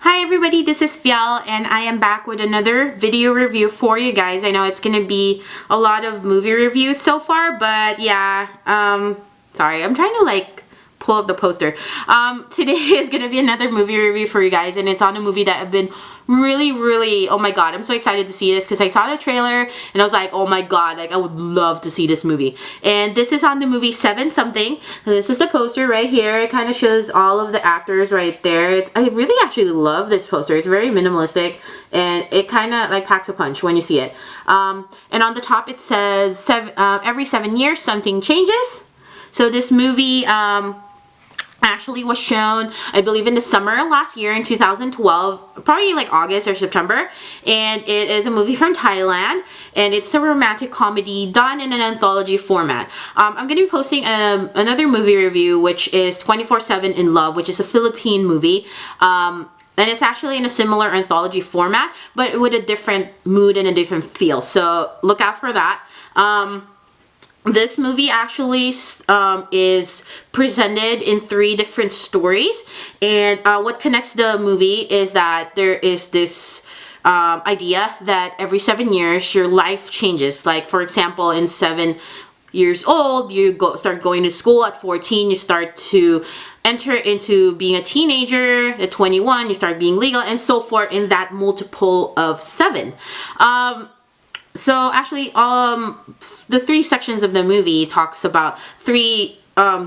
Hi everybody, this is Fial and I am back with another video review for you guys. I know it's gonna be a lot of movie reviews so far, but yeah, sorry, I'm trying to pull up the poster. Today is gonna be another movie review for you guys, and it's on a movie that I've been really, oh my god, I'm so excited to see this because I saw the trailer and I was like, oh my god, I would love to see this movie. And this is on the movie Seven Something. This is the poster right here. It kind of shows all of the actors right there. I really actually love this poster. It's very minimalistic and it kind of packs a punch when you see it. And on the top it says every 7 years something changes. So this movie actually was shown, I believe, in the summer last year in 2012, probably August or September, and it is a movie from Thailand, and it's a romantic comedy done in an anthology format. I'm going to be posting another movie review, which is 24/7 in Love, which is a Philippine movie, and it's actually in a similar anthology format, but with a different mood and a different feel, so look out for that. This movie actually is presented in 3 different stories, and what connects the movie is that there is this idea that every 7 years your life changes. Like, for example, in 7 years old, you start going to school. At 14, you start to enter into being a teenager. At 21, you start being legal, and so forth, in that multiple of 7. So actually, the 3 sections of the movie talks about 3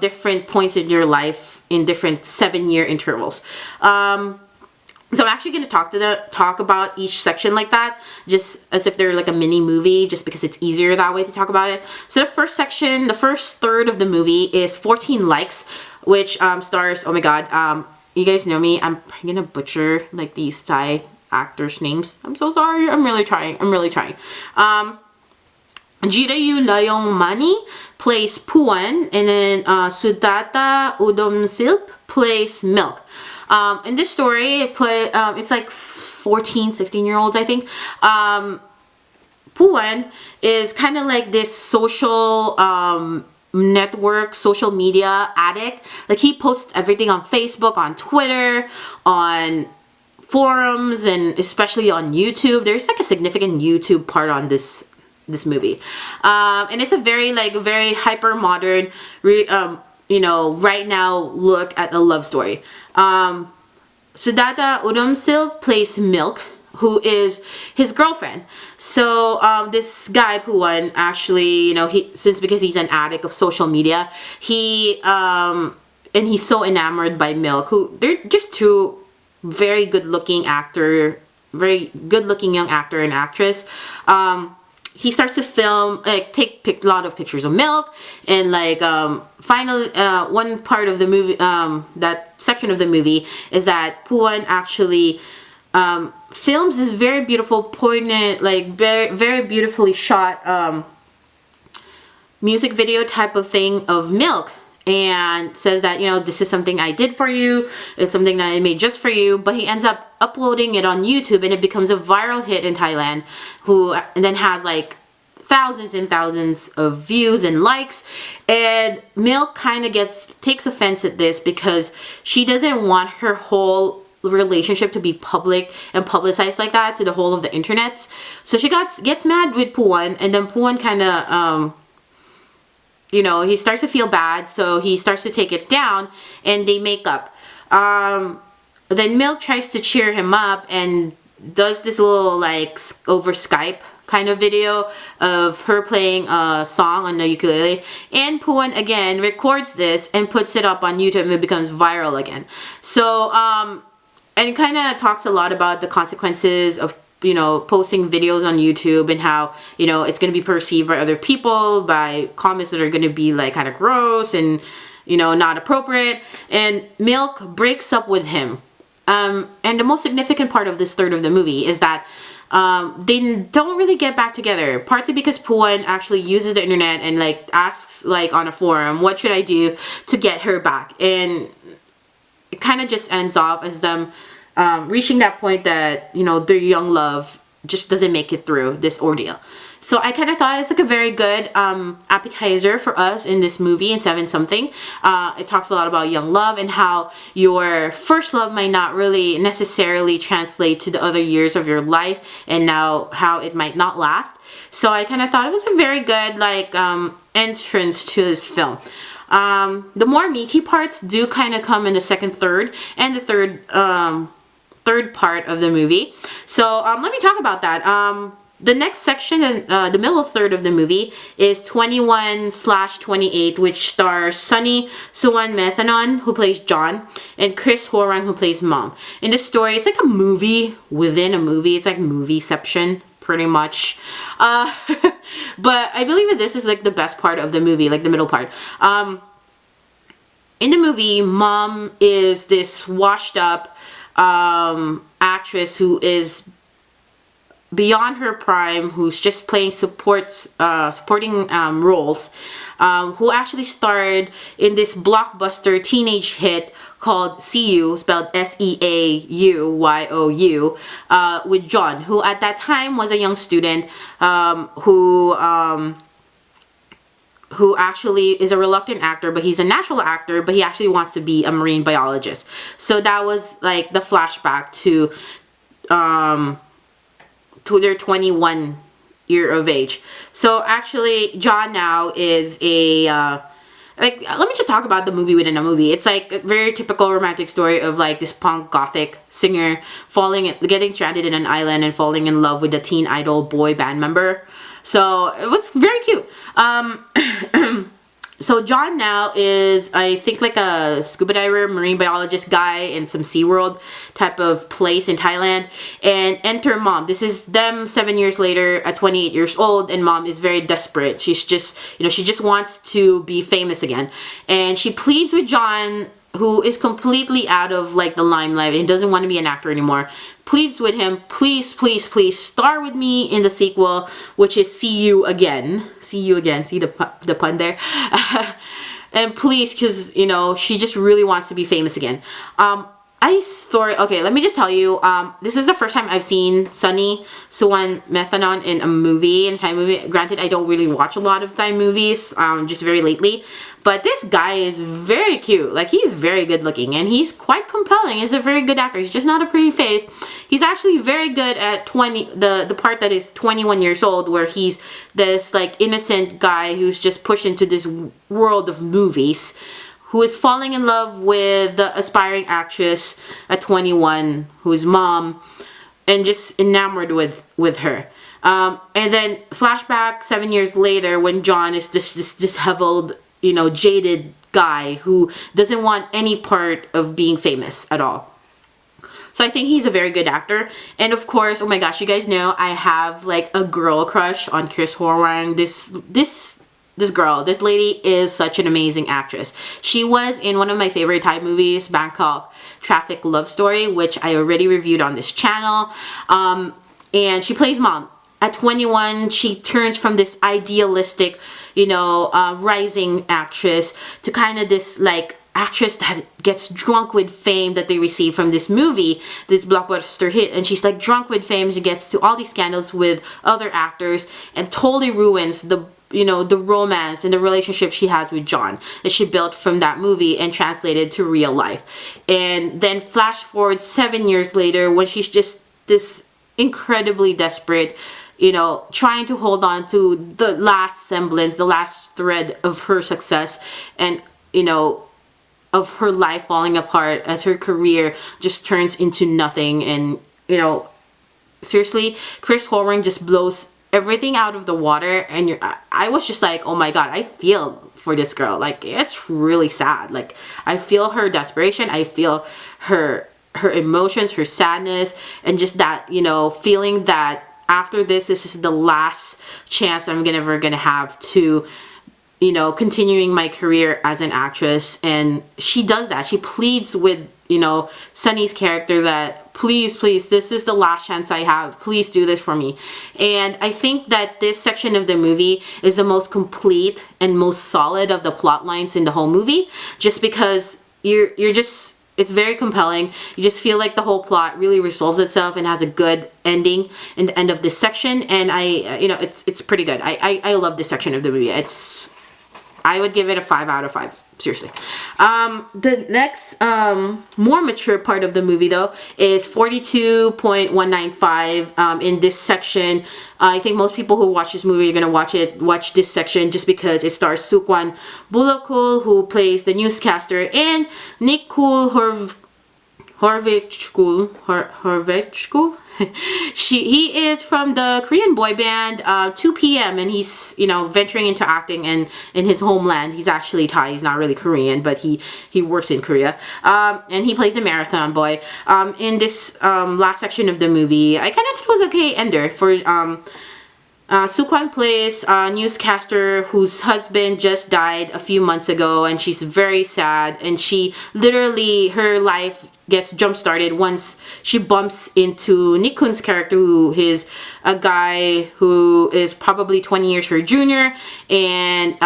different points in your life in different 7-year intervals. So I'm actually going to talk about each section like that, just as if they're like a mini movie, just because it's easier that way to talk about it. So the first section, the first third of the movie is 14 Likes, which stars, oh my god, you guys know me, I'm gonna butcher these Thai actors' names. I'm so sorry. I'm really trying. Jirayu Layong plays Puan, and then Sudata Udomsilp plays Milk. In this story, it's like 14, 16-year-olds, I think. Puan is kind of like this social network, social media addict. Like, he posts everything on Facebook, on Twitter, on forums, and especially on YouTube. There's a significant YouTube part on this movie, and it's a very hyper modern, right now look at a love story. Sudata Udomsil plays Milk, who is his girlfriend. So this guy Puan, actually, because he's an addict of social media, and he's so enamored by Milk, who they're just two very good looking young actor and actress. He starts to film, take a lot of pictures of Milk, and finally, one part of the movie, that section of the movie, is that Puan actually films this very beautiful, poignant, very beautifully shot music video type of thing of Milk, and says that, this is something I did for you, it's something that I made just for you. But he ends up uploading it on YouTube, and it becomes a viral hit in Thailand, and then has thousands and thousands of views and likes. And Milk kind of takes offense at this, because she doesn't want her whole relationship to be public and publicized like that to the whole of the internets. So she gets mad with Puan, and then Puan kind of he starts to feel bad, so he starts to take it down, and they make up. Then Milk tries to cheer him up and does this little over Skype kind of video of her playing a song on the ukulele, and Puan again records this and puts it up on YouTube, and it becomes viral again. So and it kind of talks a lot about the consequences of posting videos on YouTube, and how it's going to be perceived by other people, by comments that are going to be kind of gross and not appropriate. And Milk breaks up with him, and the most significant part of this third of the movie is that they don't really get back together, partly because Puan actually uses the internet and asks on a forum, what should I do to get her back, and it kind of just ends off as them reaching that point that their young love just doesn't make it through this ordeal. So I kind of thought it's like a very good appetizer for us in this movie in Seven Something. It talks a lot about young love and how your first love might not really necessarily translate to the other years of your life, and now how it might not last. So I kind of thought it was a very good like entrance to this film. The more meaty parts do kind of come in the second third and the third part of the movie. So let me talk about that. The next section, the middle third of the movie, is 21/28, which stars Sunny Suwan-Methanon, who plays John, and Chris Horang, who plays Mom. In this story, it's like a movie within a movie. It's like movieception, pretty much. But I believe that this is like the best part of the movie, like the middle part. In the movie, Mom is this washed up actress who is beyond her prime, who's just playing supporting roles, who actually starred in this blockbuster teenage hit called See You, spelled Seauyou, with John, who at that time was a young student who actually is a reluctant actor, but he's a natural actor, but he actually wants to be a marine biologist. So that was like the flashback to their 21 year of age. So actually John now is a like, let me just talk about the movie within a movie. It's like a very typical romantic story of like this punk gothic singer getting stranded in an island and falling in love with a teen idol boy band member. So it was very cute. So John now is, I think, like a scuba diver, marine biologist guy in some SeaWorld type of place in Thailand. And enter Mom. This is them 7 years later at 28 years old, and Mom is very desperate. She's just, she just wants to be famous again. And she pleads with John, who is completely out of like the limelight and doesn't want to be an actor anymore, pleads with him, please, please, please star with me in the sequel, which is See You Again. See You Again. See the pun there? And please, because, she just really wants to be famous again. Okay, let me just tell you, this is the first time I've seen Sunny Suwan-Methanon in a movie, in a Thai movie. Granted, I don't really watch a lot of Thai movies, just very lately. But this guy is very cute. Like, he's very good looking, and he's quite compelling. He's a very good actor. He's just not a pretty face. He's actually very good at the part that is 21 years old, where he's this, like, innocent guy who's just pushed into this world of movies, who is falling in love with the aspiring actress at 21, who's Mom, and just enamored with her. And then flashback 7 years later, when John is this disheveled, jaded guy who doesn't want any part of being famous at all. So I think he's a very good actor. And of course, oh my gosh, you guys know I have like a girl crush on Chris Horang. This lady is such an amazing actress. She was in one of my favorite Thai movies, Bangkok Traffic Love Story, which I already reviewed on this channel. And she plays Mom. At 21, she turns from this idealistic, rising actress to kind of this like actress that gets drunk with fame that they receive from this movie, this blockbuster hit, and she's like drunk with fame. She gets to all these scandals with other actors and totally ruins the romance and the relationship she has with John that she built from that movie and translated to real life. And then flash forward 7 years later, when she's just this incredibly desperate, trying to hold on to the last semblance, the last thread of her success, and, of her life falling apart as her career just turns into nothing. And, seriously, Chris Horang just blows everything out of the water. And I was just like, oh my God, I feel for this girl. Like, it's really sad. Like, I feel her desperation. I feel her emotions, her sadness, and just that, feeling that after this is the last chance I'm ever gonna have to, continuing my career as an actress. And she does that. She pleads with, Sunny's character that please, this is the last chance I have. Please do this for me. And I think that this section of the movie is the most complete and most solid of the plot lines in the whole movie, just because you're just it's very compelling. You just feel like the whole plot really resolves itself and has a good ending in the end of this section. And it's pretty good. I love this section of the movie. I would give it a 5 out of 5. Seriously. The next more mature part of the movie though is 42.195. In this section, I think most people who watch this movie are gonna watch this section just because it stars Sukwan Bulakul, who plays the newscaster, and Nikul Horvechkul. He is from the Korean boy band 2PM, and he's venturing into acting in his homeland. He's actually Thai. He's not really Korean, but he works in Korea. And he plays the marathon boy. In this last section of the movie, I kind of thought it was okay ender for Sukwan plays a newscaster whose husband just died a few months ago, and she's very sad, and she literally, her life gets jump started once she bumps into Nikun's character, who is a guy who is probably 20 years her junior and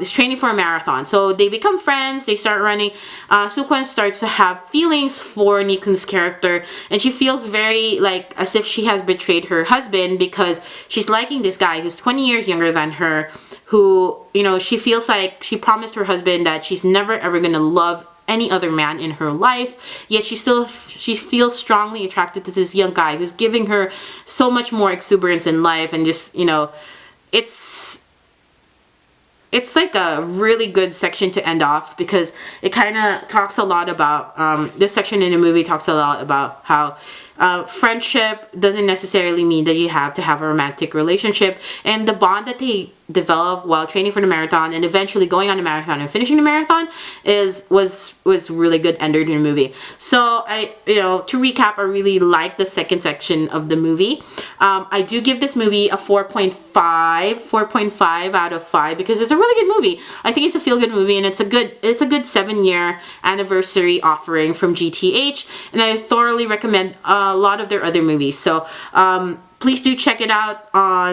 is training for a marathon. So they become friends, they start running. Sukwan starts to have feelings for Nikun's character, and she feels very like as if she has betrayed her husband because she's liking this guy who's 20 years younger than her, who she feels like she promised her husband that she's never ever gonna love any other man in her life, yet she feels strongly attracted to this young guy who's giving her so much more exuberance in life. And just it's like a really good section to end off, because it kind of talks a lot about this section in the movie talks a lot about how friendship doesn't necessarily mean that you have to have a romantic relationship, and the bond that they develop while training for the marathon and eventually going on the marathon and finishing the marathon was really good ender in the movie. So to recap, I really like the second section of the movie. I do give this movie a 4.5 out of 5 because it's a really good movie. I think it's a feel-good movie, and it's a good 7-year anniversary offering from GTH, and I thoroughly recommend a lot of their other movies. So please do check it out on